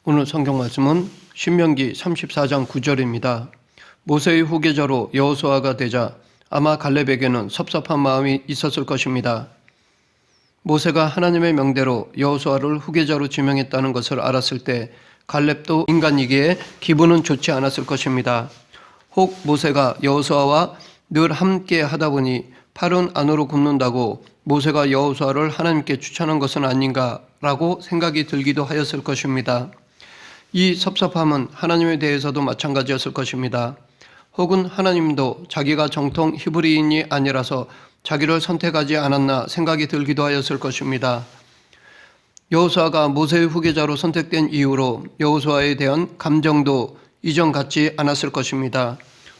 오늘 성경 말씀은 신명기 34장 9절입니다. 모세의 후계자로 여호수아가 되자 아마 갈렙에게는 섭섭한 마음이 있었을 것입니다. 모세가 하나님의 명대로 여호수아를 후계자로 지명했다는 것을 알았을 때 갈렙도 인간이기에 기분은 좋지 않았을 것입니다. 혹 모세가 여호수아와 늘 함께 하다 보니 팔은 안으로 굽는다고 모세가 여호수아를 하나님께 추천한 것은 아닌가라고 생각이 들기도 하였을 것입니다. 이 섭섭함은 하나님에 대해서도 마찬가지였을 것입니다. 혹은 하나님도 자기가 정통 히브리인이 아니라서 자기를 선택하지 않았나 생각이 들기도 하였을 것입니다. 여호수아가 모세의 후계자로 선택된 이후로 여호수아에 대한 감정도 이전 같지 않았을 것입니다.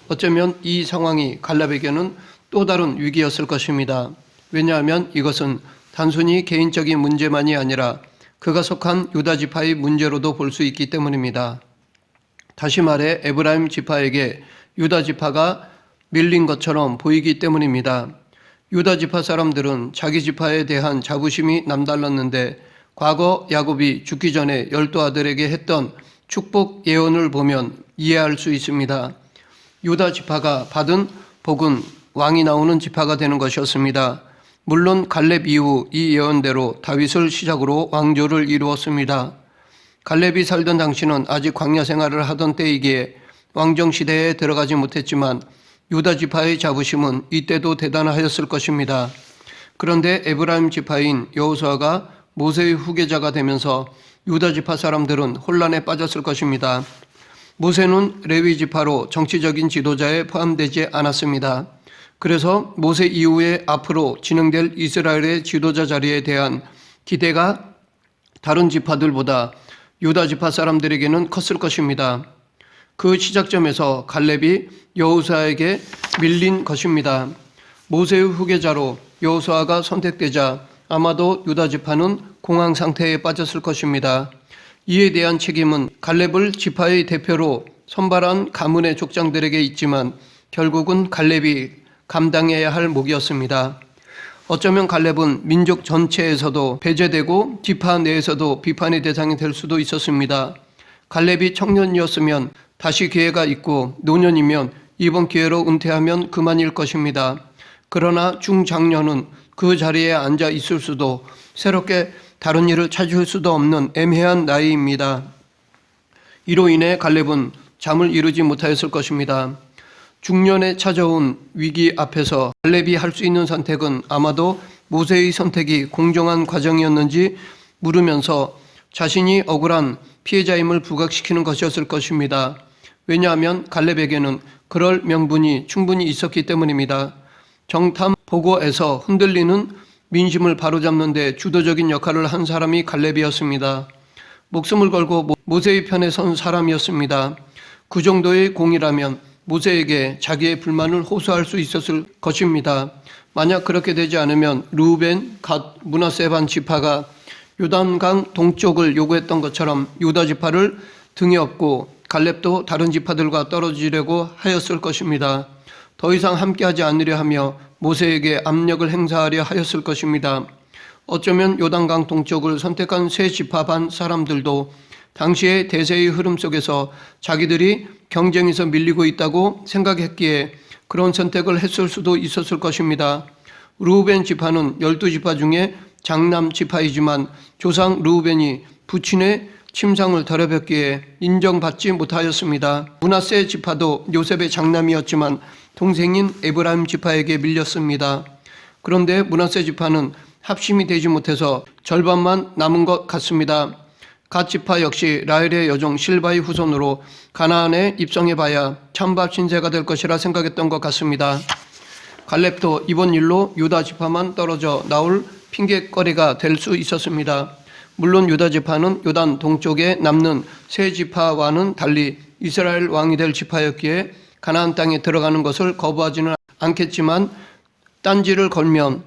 어쩌면 이 상황이 갈렙에게는 또 다른 위기였을 것입니다. 왜냐하면 이것은 단순히 개인적인 문제만이 아니라 그가 속한 유다 지파의 문제로도 볼 수 있기 때문입니다. 다시 말해 에브라임 지파에게 유다 지파가 밀린 것처럼 보이기 때문입니다. 유다 지파 사람들은 자기 지파에 대한 자부심이 남달랐는데 과거 야곱이 죽기 전에 12 아들에게 했던 축복 예언을 보면 이해할 수 있습니다. 유다 지파가 받은 복은 왕이 나오는 지파가 되는 것이었습니다. 물론 갈렙 이후 이 예언대로 다윗을 시작으로 왕조를 이루었습니다. 갈렙이 살던 당시는 아직 광야 생활을 하던 때이기에 왕정 시대에 들어가지 못했지만 유다 지파의 자부심은 이때도 대단하였을 것입니다. 그런데 에브라임 지파인 여호수아가 모세의 후계자가 되면서 유다 지파 사람들은 혼란에 빠졌을 것입니다. 모세는 레위 지파로 정치적인 지도자에 포함되지 않았습니다. 그래서 모세 이후에 앞으로 진행될 이스라엘의 지도자 자리에 대한 기대가 다른 지파들보다 유다 지파 사람들에게는 컸을 것입니다. 그 시작점에서 갈렙이 여호수아에게 밀린 것입니다. 모세의 후계자로 여호수아가 선택되자 아마도 유다 지파는 공황 상태에 빠졌을 것입니다. 이에 대한 책임은 갈렙을 지파의 대표로 선발한 가문의 족장들에게 있지만 결국은 갈렙이 감당해야 할 몫이었습니다. 어쩌면 갈렙은 민족 전체에서도 배제되고 지파 내에서도 비판의 대상이 될 수도 있었습니다. 갈렙이 청년이었으면 다시 기회가 있고 노년이면 이번 기회로 은퇴하면 그만일 것입니다. 그러나 중장년은 그 자리에 앉아 있을 수도 새롭게 다른 일을 찾을 수도 없는 애매한 나이입니다. 이로 인해 갈렙은 잠을 이루지 못하였을 것입니다. 중년에 찾아온 위기 앞에서 갈렙이 할 수 있는 선택은 아마도 모세의 선택이 공정한 과정이었는지 물으면서 자신이 억울한 피해자임을 부각시키는 것이었을 것입니다. 왜냐하면 갈렙에게는 그럴 명분이 충분히 있었기 때문입니다. 정탐 보고에서 흔들리는 민심을 바로잡는 데 주도적인 역할을 한 사람이 갈렙이었습니다. 목숨을 걸고 모세의 편에 선 사람이었습니다. 그 정도의 공이라면 모세에게 자기의 불만을 호소할 수 있었을 것입니다. 만약 그렇게 되지 않으면 르우벤, 갓, 므낫세 반 지파가 요단강 동쪽을 요구했던 것처럼 유다 지파를 등에 업고 갈렙도 다른 지파들과 떨어지려고 하였을 것입니다. 더 이상 함께하지 않으려 하며 모세에게 압력을 행사하려 하였을 것입니다. 어쩌면 요단강 동쪽을 선택한 세 지파 반 사람들도 당시의 대세의 흐름 속에서 자기들이 경쟁에서 밀리고 있다고 생각했기에 그런 선택을 했을 수도 있었을 것입니다. 르우벤 지파는 12지파 중에 장남 지파이지만 조상 르우벤이 부친의 침상을 더럽혔기에 인정받지 못하였습니다. 므낫세 지파도 요셉의 장남이었지만 동생인 에브라임 지파에게 밀렸습니다. 그런데 므낫세 지파는 합심이 되지 못해서 절반만 남은 것 같습니다. 갓 지파 역시 라헬의 여종 실바의 후손으로 가나안에 입성해봐야 찬밥 신세가 될 것이라 생각했던 것 같습니다. 갈렙도 이번 일로 유다 지파만 떨어져 나올 핑계거리가 될 수 있었습니다. 물론 유다 지파는 요단 동쪽에 남는 세 지파와는 달리 이스라엘 왕이 될 지파였기에 가나안 땅에 들어가는 것을 거부하지는 않겠지만 딴지를 걸면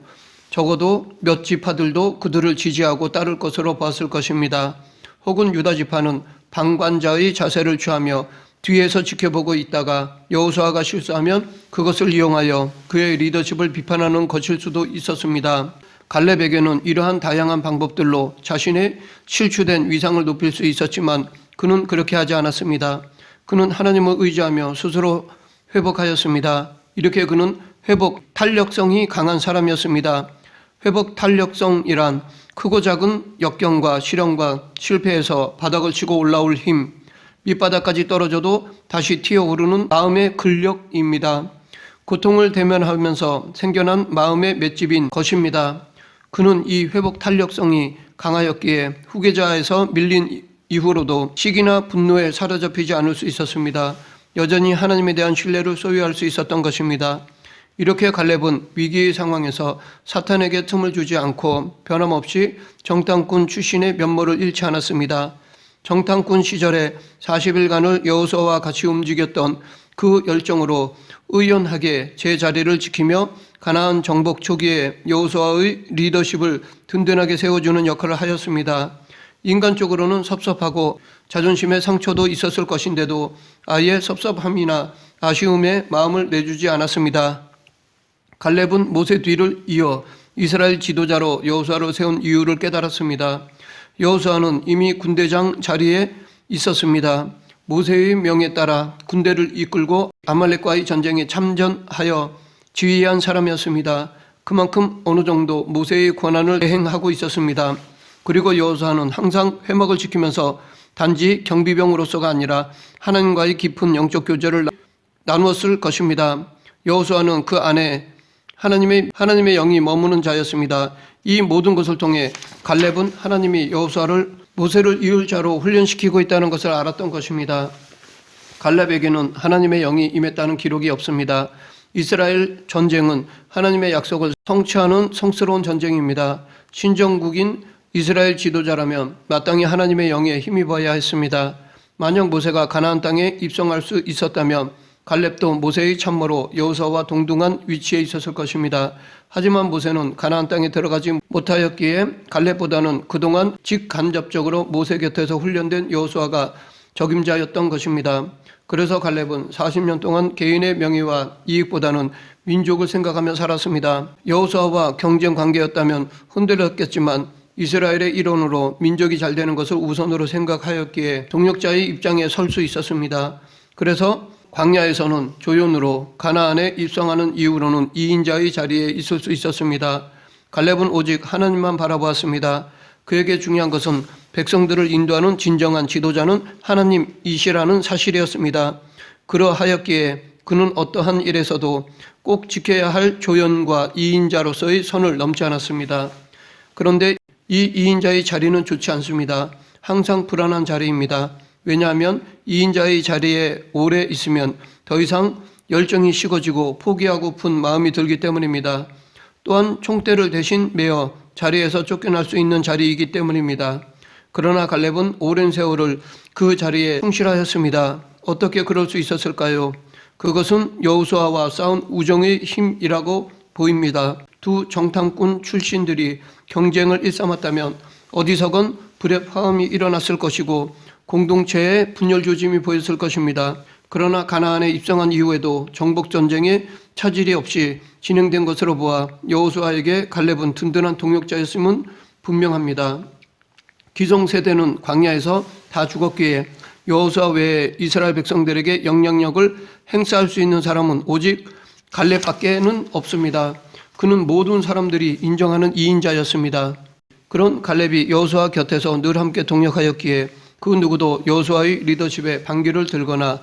적어도 몇 지파들도 그들을 지지하고 따를 것으로 봤을 것입니다. 혹은 유다 지파는 방관자의 자세를 취하며 뒤에서 지켜보고 있다가 여호수아가 실수하면 그것을 이용하여 그의 리더십을 비판하는 것일 수도 있었습니다. 갈렙에게는 이러한 다양한 방법들로 자신의 실추된 위상을 높일 수 있었지만 그는 그렇게 하지 않았습니다. 그는 하나님을 의지하며 스스로 회복하였습니다. 이렇게 그는 회복 탄력성이 강한 사람이었습니다. 회복 탄력성이란 크고 작은 역경과 시련과 실패에서 바닥을 치고 올라올 힘, 밑바닥까지 떨어져도 다시 튀어오르는 마음의 근력입니다. 고통을 대면하면서 생겨난 마음의 맷집인 것입니다. 그는 이 회복 탄력성이 강하였기에 후계자에서 밀린 이후로도 시기나 분노에 사로잡히지 않을 수 있었습니다. 여전히 하나님에 대한 신뢰를 소유할 수 있었던 것입니다. 이렇게 갈렙은 위기의 상황에서 사탄에게 틈을 주지 않고 변함없이 정탐꾼 출신의 면모를 잃지 않았습니다. 정탐꾼 시절에 40일간을 여호수아와 같이 움직였던 그 열정으로 의연하게 제자리를 지키며 가나안 정복 초기에 여호수아의 리더십을 든든하게 세워주는 역할을 하였습니다. 인간적으로는 섭섭하고 자존심의 상처도 있었을 것인데도 아예 섭섭함이나 아쉬움에 마음을 내주지 않았습니다. 갈렙은 모세 뒤를 이어 이스라엘 지도자로 여호수아를 세운 이유를 깨달았습니다. 여호수아는 이미 군대장 자리에 있었습니다. 모세의 명에 따라 군대를 이끌고 아말렉과의 전쟁에 참전하여 지휘한 사람이었습니다. 그만큼 어느 정도 모세의 권한을 대행하고 있었습니다. 그리고 여호수아는 항상 회막을 지키면서 단지 경비병으로서가 아니라 하나님과의 깊은 영적 교제를 나누었을 것입니다. 여호수아는 그 안에 하나님의 영이 머무는 자였습니다. 이 모든 것을 통해 갈렙은 하나님이 모세를 이을 자로 훈련시키고 있다는 것을 알았던 것입니다. 갈렙에게는 하나님의 영이 임했다는 기록이 없습니다. 이스라엘 전쟁은 하나님의 약속을 성취하는 성스러운 전쟁입니다. 신정국인 이스라엘 지도자라면 마땅히 하나님의 영에 힘입어야 했습니다. 만약 모세가 가나안 땅에 입성할 수 있었다면 갈렙도 모세의 참모로 여호수아와 동등한 위치에 있었을 것입니다. 하지만 모세는 가나안 땅에 들어가지 못하였기에 갈렙보다는 그동안 직간접적으로 모세 곁에서 훈련된 여호수아가 적임자였던 것입니다. 그래서 갈렙은 40년 동안 개인의 명예와 이익보다는 민족을 생각하며 살았습니다. 여호수아와 경쟁 관계였다면 흔들렸겠지만 이스라엘의 일원으로 민족이 잘 되는 것을 우선으로 생각하였기에 동력자의 입장에 설 수 있었습니다. 그래서 광야에서는 조연으로 가나안에 입성하는 이후로는 2인자의 자리에 있을 수 있었습니다. 갈렙은 오직 하나님만 바라보았습니다. 그에게 중요한 것은 백성들을 인도하는 진정한 지도자는 하나님이시라는 사실이었습니다. 그러하였기에 그는 어떠한 일에서도 꼭 지켜야 할 조연과 2인자로서의 선을 넘지 않았습니다. 그런데 이 2인자의 자리는 좋지 않습니다. 항상 불안한 자리입니다. 왜냐하면 2인자의 자리에 오래 있으면 더 이상 열정이 식어지고 포기하고픈 마음이 들기 때문입니다. 또한 총대를 대신 메어 자리에서 쫓겨날 수 있는 자리이기 때문입니다. 그러나 갈렙은 오랜 세월을 그 자리에 충실하였습니다. 어떻게 그럴 수 있었을까요? 그것은 여호수아와 싸운 우정의 힘이라고 보입니다. 두 정탐꾼 출신들이 경쟁을 일삼았다면 어디서건 불의 화음이 일어났을 것이고 공동체의 분열 조짐이 보였을 것입니다. 그러나 가나안에 입성한 이후에도 정복전쟁에 차질이 없이 진행된 것으로 보아 여호수아에게 갈렙은 든든한 동역자였음은 분명합니다. 기성세대는 광야에서 다 죽었기에 여호수아 외에 이스라엘 백성들에게 영향력을 행사할 수 있는 사람은 오직 갈렙밖에는 없습니다. 그는 모든 사람들이 인정하는 2인자였습니다. 그런 갈렙이 여호수아 곁에서 늘 함께 동역하였기에 그 누구도 여호수아의 리더십에 반기를 들거나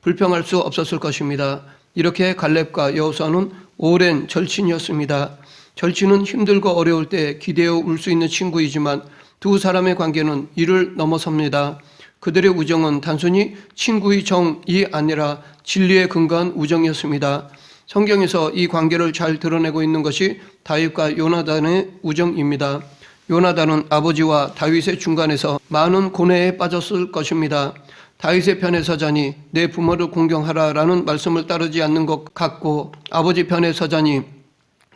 불평할 수 없었을 것입니다. 이렇게 갈렙과 여호수아는 오랜 절친이었습니다. 절친은 힘들고 어려울 때 기대어 울 수 있는 친구이지만 두 사람의 관계는 이를 넘어섭니다. 그들의 우정은 단순히 친구의 정이 아니라 진리에 근거한 우정이었습니다. 성경에서 이 관계를 잘 드러내고 있는 것이 다윗과 요나단의 우정입니다. 요나단은 아버지와 다윗의 중간에서 많은 고뇌에 빠졌을 것입니다. 다윗의 편에 서자니 내 부모를 공경하라라는 말씀을 따르지 않는 것 같고 아버지 편에 서자니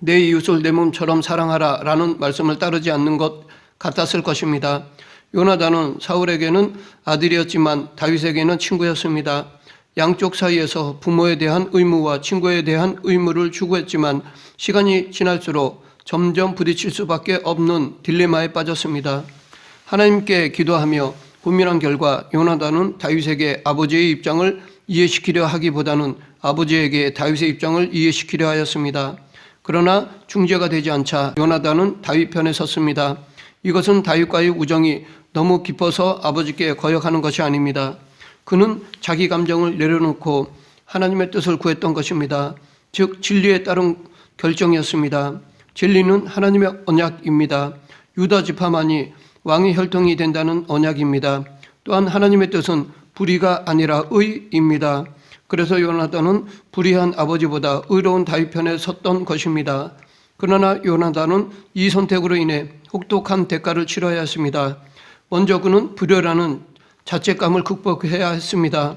내 이웃을 내 몸처럼 사랑하라라는 말씀을 따르지 않는 것 같았을 것입니다. 요나단은 사울에게는 아들이었지만 다윗에게는 친구였습니다. 양쪽 사이에서 부모에 대한 의무와 친구에 대한 의무를 추구했지만 시간이 지날수록 점점 부딪힐 수밖에 없는 딜레마에 빠졌습니다. 하나님께 기도하며 고민한 결과 요나단은 다윗에게 아버지의 입장을 이해시키려 하기보다는 아버지에게 다윗의 입장을 이해시키려 하였습니다. 그러나 중재가 되지 않자 요나단은 다윗 편에 섰습니다. 이것은 다윗과의 우정이 너무 깊어서 아버지께 거역하는 것이 아닙니다. 그는 자기 감정을 내려놓고 하나님의 뜻을 구했던 것입니다. 즉 진리에 따른 결정이었습니다. 진리는 하나님의 언약입니다. 유다 지파만이 왕의 혈통이 된다는 언약입니다. 또한 하나님의 뜻은 불의가 아니라 의입니다. 그래서 요나단은 불의한 아버지보다 의로운 다윗 편에 섰던 것입니다. 그러나 요나단은 이 선택으로 인해 혹독한 대가를 치러야 했습니다. 먼저 그는 불효라는 자책감을 극복해야 했습니다.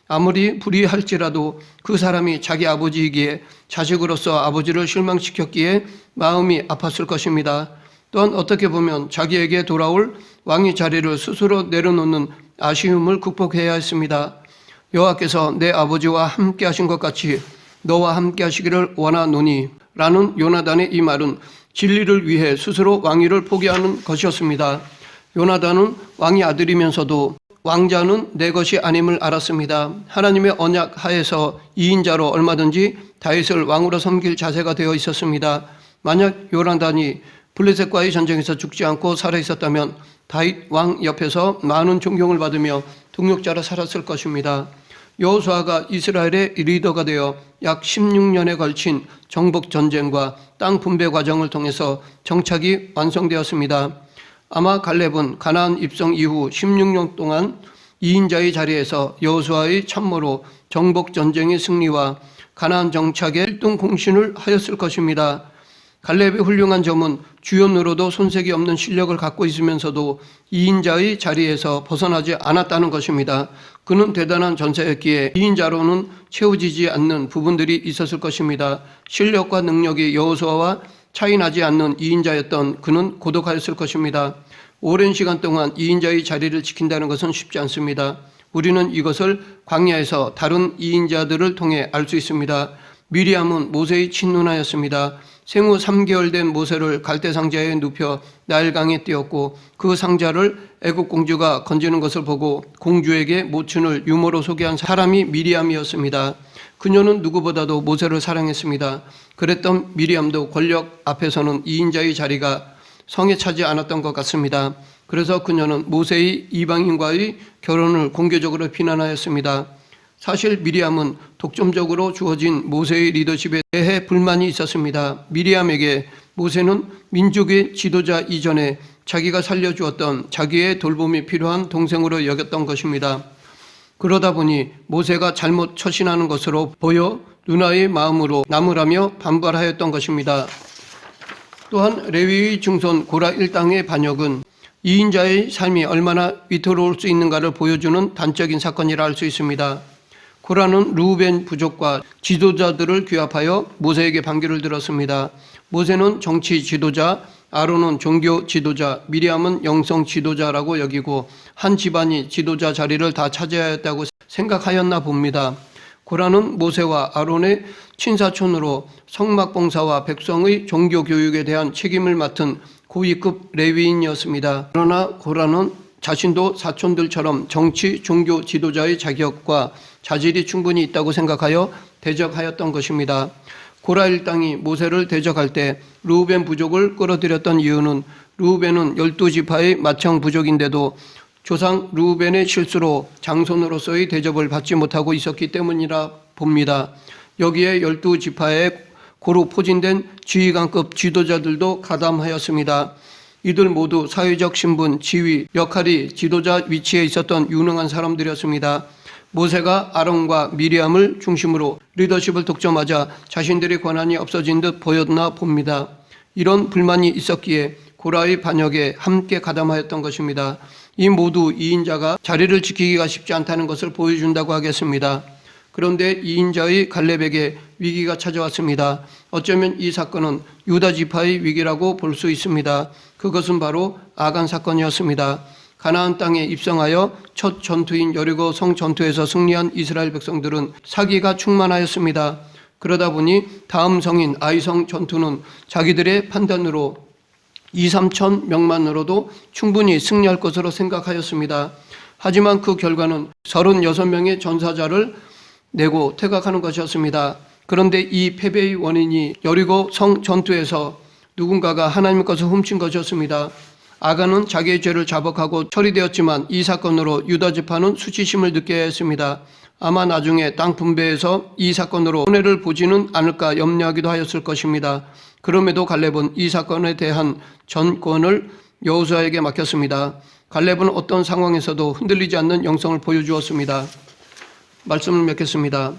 아무리 불의할지라도 그 사람이 자기 아버지이기에 자식으로서 아버지를 실망시켰기에 마음이 아팠을 것입니다. 또한 어떻게 보면 자기에게 돌아올 왕의 자리를 스스로 내려놓는 아쉬움을 극복해야 했습니다. 여호와께서 내 아버지와 함께 하신 것 같이 너와 함께 하시기를 원하노니 라는 요나단의 이 말은 진리를 위해 스스로 왕위를 포기하는 것이었습니다. 요나단은 왕의 아들이면서도 왕자는 내 것이 아님을 알았습니다. 하나님의 언약 하에서 2인자로 얼마든지 다윗을 왕으로 섬길 자세가 되어 있었습니다. 만약 요나단이 블레셋과의 전쟁에서 죽지 않고 살아있었다면 다윗 왕 옆에서 많은 존경을 받으며 동역자로 살았을 것입니다. 여호수아가 이스라엘의 리더가 되어 약 16년에 걸친 정복 전쟁과 땅 분배 과정을 통해서 정착이 완성되었습니다. 아마 갈렙은 가나안 입성 이후 16년 동안 2인자의 자리에서 여호수아의 참모로 정복 전쟁의 승리와 가나안 정착의 1등 공신을 하였을 것입니다. 갈렙의 훌륭한 점은 주연으로도 손색이 없는 실력을 갖고 있으면서도 2인자의 자리에서 벗어나지 않았다는 것입니다. 그는 대단한 전사였기에 2인자로는 채워지지 않는 부분들이 있었을 것입니다. 실력과 능력이 여호수아와 차이 나지 않는 2인자였던 그는 고독하였을 것입니다. 오랜 시간 동안 2인자의 자리를 지킨다는 것은 쉽지 않습니다. 우리는 이것을 광야에서 다른 2인자들을 통해 알 수 있습니다. 미리암은 모세의 친누나였습니다. 생후 3개월 된 모세를 갈대 상자에 눕혀 나일강에 띄었고 그 상자를 애굽 공주가 건지는 것을 보고 공주에게 모친을 유모로 소개한 사람이 미리암이었습니다. 그녀는 누구보다도 모세를 사랑했습니다. 그랬던 미리암도 권력 앞에서는 2인자의 자리가 성에 차지 않았던 것 같습니다. 그래서 그녀는 모세의 이방인과의 결혼을 공개적으로 비난하였습니다. 사실 미리암은 독점적으로 주어진 모세의 리더십에 대해 불만이 있었습니다. 미리암에게 모세는 민족의 지도자 이전에 자기가 살려주었던 자기의 돌봄이 필요한 동생으로 여겼던 것입니다. 그러다 보니 모세가 잘못 처신하는 것으로 보여 누나의 마음으로 나무라며 반발하였던 것입니다. 또한 레위의 중손 고라 일당의 반역은 2인자의 삶이 얼마나 위태로울 수 있는가를 보여주는 단적인 사건이라 할 수 있습니다. 고라는 르우벤 부족과 지도자들을 규합하여 모세에게 반기를 들었습니다. 모세는 정치 지도자, 아론은 종교 지도자, 미리암은 영성 지도자라고 여기고 한 집안이 지도자 자리를 다 차지해야 했다고 생각하였나 봅니다. 고라는 모세와 아론의 친사촌으로 성막봉사와 백성의 종교 교육에 대한 책임을 맡은 고위급 레위인이었습니다. 그러나 고라는 자신도 사촌들처럼 정치, 종교 지도자의 자격과 자질이 충분히 있다고 생각하여 대적하였던 것입니다. 고라 일당이 모세를 대적할 때 르우벤 부족을 끌어들였던 이유는 르우벤은 12지파의 맏형 부족인데도 조상 르우벤의 실수로 장손으로서의 대접을 받지 못하고 있었기 때문이라 봅니다. 여기에 12지파에 고루 포진된 지휘관급 지도자들도 가담하였습니다. 이들 모두 사회적 신분, 지위, 역할이 지도자 위치에 있었던 유능한 사람들이었습니다. 모세가 아론과 미리암을 중심으로 리더십을 독점하자 자신들의 권한이 없어진 듯 보였나 봅니다. 이런 불만이 있었기에 고라의 반역에 함께 가담하였던 것입니다. 이 모두 2인자가 자리를 지키기가 쉽지 않다는 것을 보여준다고 하겠습니다. 그런데 2인자의 갈렙에게 위기가 찾아왔습니다. 어쩌면 이 사건은 유다 지파의 위기라고 볼 수 있습니다. 그것은 바로 아간 사건이었습니다. 가나안 땅에 입성하여 첫 전투인 여리고 성 전투에서 승리한 이스라엘 백성들은 사기가 충만하였습니다. 그러다 보니 다음 성인 아이성 전투는 자기들의 판단으로 2, 3천 명만으로도 충분히 승리할 것으로 생각하였습니다. 하지만 그 결과는 36명의 전사자를 내고 퇴각하는 것이었습니다. 그런데 이 패배의 원인이 여리고 성 전투에서 누군가가 하나님의 것을 훔친 것이었습니다. 아간은 자기의 죄를 자복하고 처리되었지만 이 사건으로 유다 지파는 수치심을 느껴야 했습니다. 아마 나중에 땅 분배에서 이 사건으로 손해를 보지는 않을까 염려하기도 하였을 것입니다. 그럼에도 갈렙은 이 사건에 대한 전권을 여호수아에게 맡겼습니다. 갈렙은 어떤 상황에서도 흔들리지 않는 영성을 보여주었습니다. 말씀을 맺겠습니다.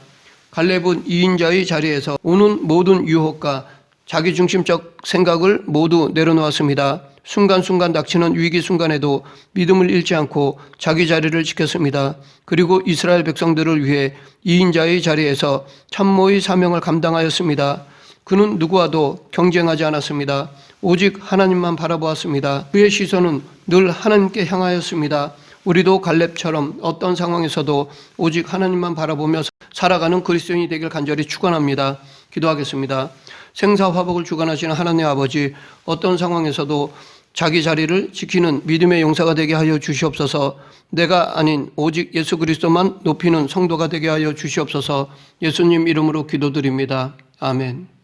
갈렙은 2인자의 자리에서 오는 모든 유혹과 자기중심적 생각을 모두 내려놓았습니다. 순간순간 닥치는 위기 순간에도 믿음을 잃지 않고 자기 자리를 지켰습니다. 그리고 이스라엘 백성들을 위해 2인자의 자리에서 참모의 사명을 감당하였습니다. 그는 누구와도 경쟁하지 않았습니다. 오직 하나님만 바라보았습니다. 그의 시선은 늘 하나님께 향하였습니다. 우리도 갈렙처럼 어떤 상황에서도 오직 하나님만 바라보며 살아가는 그리스도인이 되길 간절히 축원합니다. 기도하겠습니다. 생사화복을 주관하시는 하나님 아버지, 어떤 상황에서도 자기 자리를 지키는 믿음의 용사가 되게 하여 주시옵소서. 내가 아닌 오직 예수 그리스도만 높이는 성도가 되게 하여 주시옵소서. 예수님 이름으로 기도드립니다. 아멘.